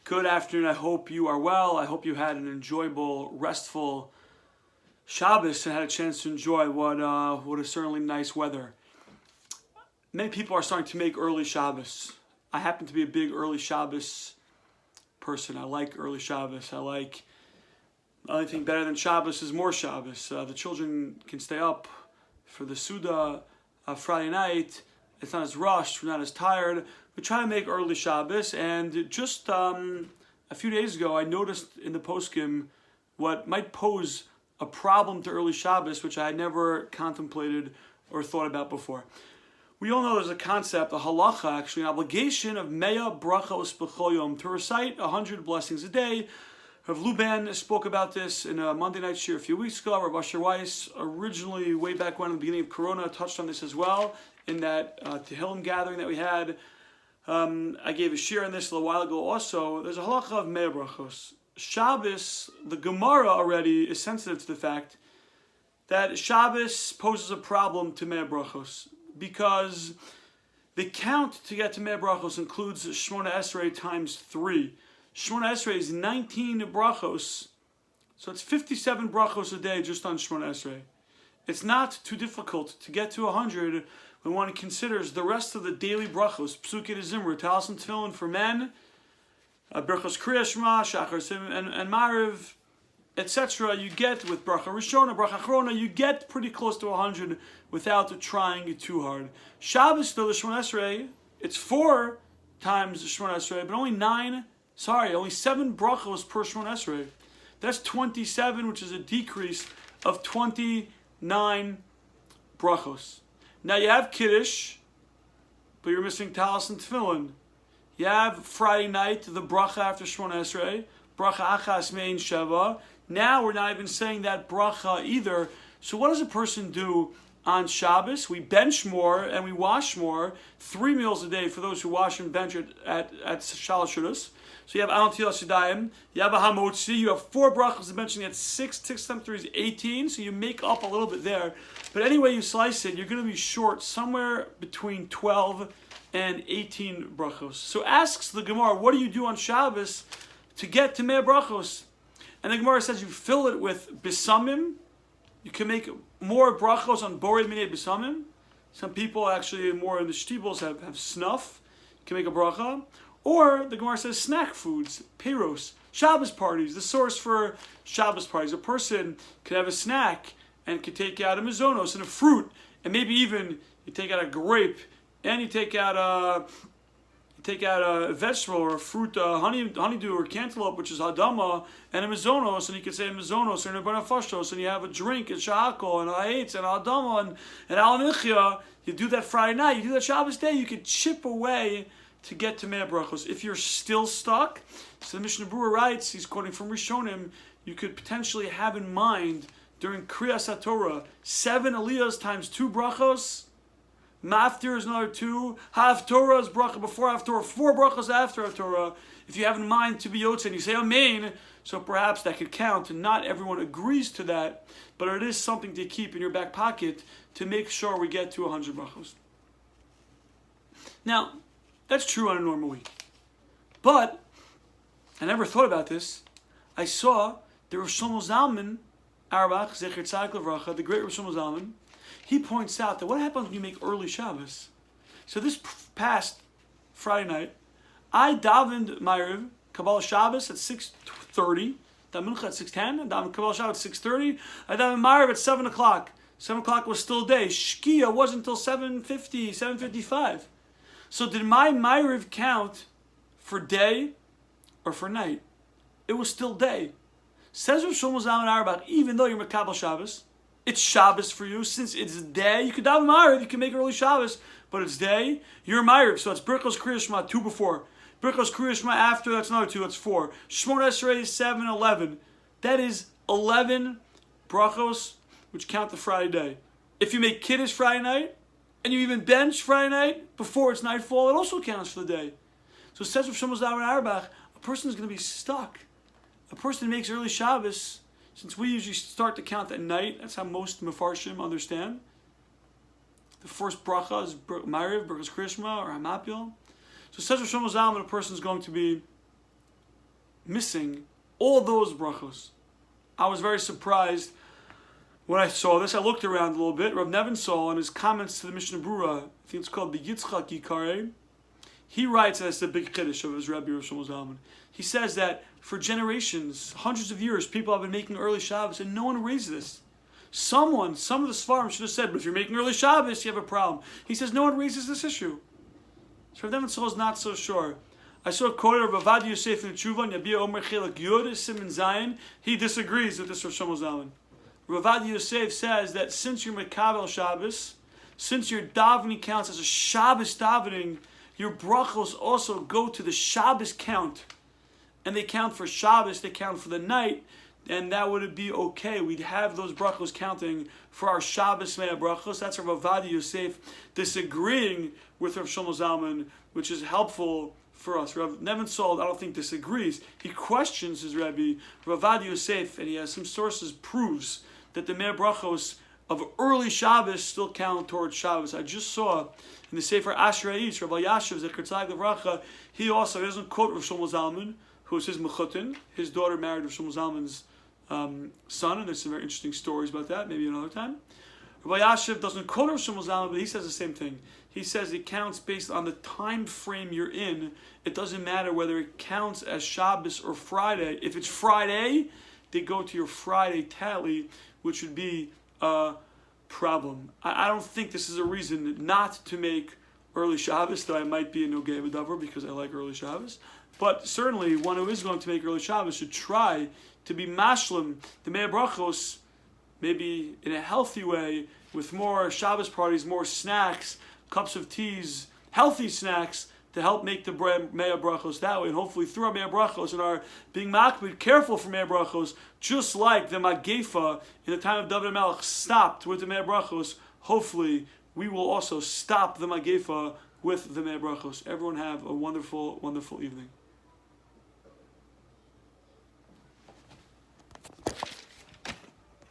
Good afternoon. I hope you are well. I hope you had an enjoyable, restful Shabbos and had a chance to enjoy what is certainly nice weather. Many people are starting to make early Shabbos. I happen to be a big early Shabbos person. I like early Shabbos. The only thing better than Shabbos is more Shabbos. The children can stay up for the Suda Friday night. It's not as rushed. We're not as tired. We try to make early Shabbos, and just a few days ago, I noticed in the poskim what might pose a problem to early Shabbos, which I had never contemplated or thought about before. We all know there's a concept, a halacha, actually, an obligation of Mea Berachos B'chol Yom, to recite 100 blessings a day. Rav Luban spoke about this in a Monday night shir a few weeks ago. Rav Asher Weiss, originally, way back when, in the beginning of Corona, touched on this as well in that Tehillim gathering that we had. I gave a shir on this a little while ago also. There's a halacha of Mea Berachos. Shabbos, the Gemara already is sensitive to the fact that Shabbos poses a problem to Mea Berachos because the count to get to Mea Berachos includes Shmona Esrei times 3. Shmona Esrei is 19 brachos, so it's 57 brachos a day just on Shmona Esrei. It's not too difficult to get to 100 when one considers the rest of the daily brachos, Psukei de Zimra, Talis and Tefillin for men, Berachos Kriya Shema, Shachar and Mariv, etc. You get with Bracha Rishona, Bracha Achrona, you get pretty close to 100 without trying too hard. Shabbos, though, the Shemona Esrei, it's 4 times the Shemona Esrei, but only 7 brachos per Shemona Esrei. That's 27, which is a decrease of 29 brachos. Now you have Kiddush, but you're missing Talis and Tefillin. You have Friday night, the bracha after Shemona Esrei, bracha Achas Mein Sheva. Now we're not even saying that bracha either. So what does a person do on Shabbos? We bench more and we wash more. 3 meals a day for those who wash and bench at Shalosh Shudas. So you have Al Tilas Yadayim, you have a Hamotzi, you have 4 brachas benching at 6 times 3 is 18, so you make up a little bit there. But anyway you slice it, you're going to be short somewhere between 12 and 18 brachos. So asks the Gemara, what do you do on Shabbos to get to Mea Berachos? And the Gemara says you fill it with bisamim. You can make more brachos on Borei Minei bisamim. Some people actually more in the shtibels have snuff. You can make a bracha. Or the Gemara says snack foods, peiros, Shabbos parties, the source for Shabbos parties. A person could have a snack and could take out a mizonos and a fruit, and maybe even you take out a grape, and you take out a vegetable or a fruit, honeydew or cantaloupe, which is hadama, and a mizonos, and you could say a mizonos or a banafashos, and you have a drink and shahakol and ha'etz and hadama and al-michya. You do that Friday night, you do that Shabbos day, you could chip away to get to Mea Berachos. If you're still stuck, so the Mishnah Berurah writes, he's quoting from Rishonim, you could potentially have in mind during Kriyas HaTorah 7 aliyahs times 2 brachos. Maftir is another 2. Haftorah is bracha before Haftorah. 4 brachos after Haftorah. If you have in mind to be Yotze and you say Amen, so perhaps that could count. And not everyone agrees to that, but it is something to keep in your back pocket to make sure we get to 100 brachos. Now, that's true on a normal week. But I never thought about this. I saw the Rosh Shlomo Zalman, Auerbach, Zecher Tzadik Levracha, the great Rosh Shlomo Zalman. He points out that what happens when you make early Shabbos? So this past Friday night, I davened Ma'ariv, Kabbalah Shabbos at 6:30, davened Mincha at 6:10, and davened Kabbalah Shabbos at 6:30. I davened Ma'ariv at 7 o'clock. 7 o'clock was still day. Shkia wasn't until 7:50, 7:55. So did my Ma'ariv count for day or for night? It was still day. Says Rav Shlomo Zalman Auerbach, even though you're Makabel Shabbos, it's Shabbos for you. Since it's day, you could daven Ma'ariv, you can make early Shabbos, but it's day, you're Ma'ariv. So it's Berachos Kriya Shema 2 before. Berachos Kriya Shema after, that's another 2, that's 4. Shmona Esrei is 7, 11. That is 11 brachos, which count the Friday day. If you make Kiddush Friday night, and you even bench Friday night before it's nightfall, it also counts for the day. So it says Rav Shlomo Zalman Auerbach, a person is going to be stuck. A person who makes early Shabbos, since we usually start to count at night, that's how most Mefarshim understand. The first bracha is Ma'ariv, Berachos Kriya Shema, or Hamapil. So it says Rav Shlomo Zalman, a person is going to be missing all those brachos. I was very surprised when I saw this. I looked around a little bit. Rav Nebenzahl, in his comments to the Mishnah Brura, I think it's called the Yitzchak Yikareh, he writes, and that's the big chiddush of his Rebbe Rav Shlomo Zalman. He says that for generations, hundreds of years, people have been making early Shabbos, and no one raised this. Some of the Sfarim should have said, but if you're making early Shabbos, you have a problem. He says no one raises this issue. So Rav Nebenzahl is not so sure. I saw a quote of Rav Yosef in Tshuva, Yabia Omer Chelak Yud, Siman Zayin. He disagrees with this Rav Shlomo Zalman. Rav Yosef says that since you're Mekabel Shabbos, since your davening counts as a Shabbos davening, your brachos also go to the Shabbos count. And they count for Shabbos, they count for the night, and that would be okay. We'd have those brachos counting for our Shabbos Mea brachos. That's Rav Yosef disagreeing with Rav Shlomo Zalman, which is helpful for us. Rav Nebenzahl, I don't think, disagrees. He questions his Rebbe, Rav Yosef, and he has some sources, proves that the Mea brachos of early Shabbos still count towards Shabbos. I just saw in the Sefer Ashrei Ish, Rabbi Yashiv Zecher Tzaddik Livracha, he doesn't quote Rav Shlomo Zalman, who is his mechutin. His daughter married Rav Shlomo Zalman's son, and there's some very interesting stories about that, maybe another time. Rabbi Yashiv doesn't quote Rav Shlomo Zalman, but he says the same thing. He says it counts based on the time frame you're in. It doesn't matter whether it counts as Shabbos or Friday. If it's Friday, they go to your Friday tally, which would be a problem. I don't think this is a reason not to make early Shabbos, though I might be a Nogei B'Davar because I like early Shabbos. But certainly, one who is going to make early Shabbos should try to be mashlim the Mea Brachos, maybe in a healthy way, with more Shabbos parties, more snacks, cups of teas, healthy snacks, to help make the Mea Brachos that way. And hopefully through our Mea Brachos and our being makbid, careful for Mea Brachos, just like the Magefa in the time of David Melech stopped with the Mea Brachos, hopefully we will also stop the Magefa with the Mea Brachos. Everyone have a wonderful, wonderful evening.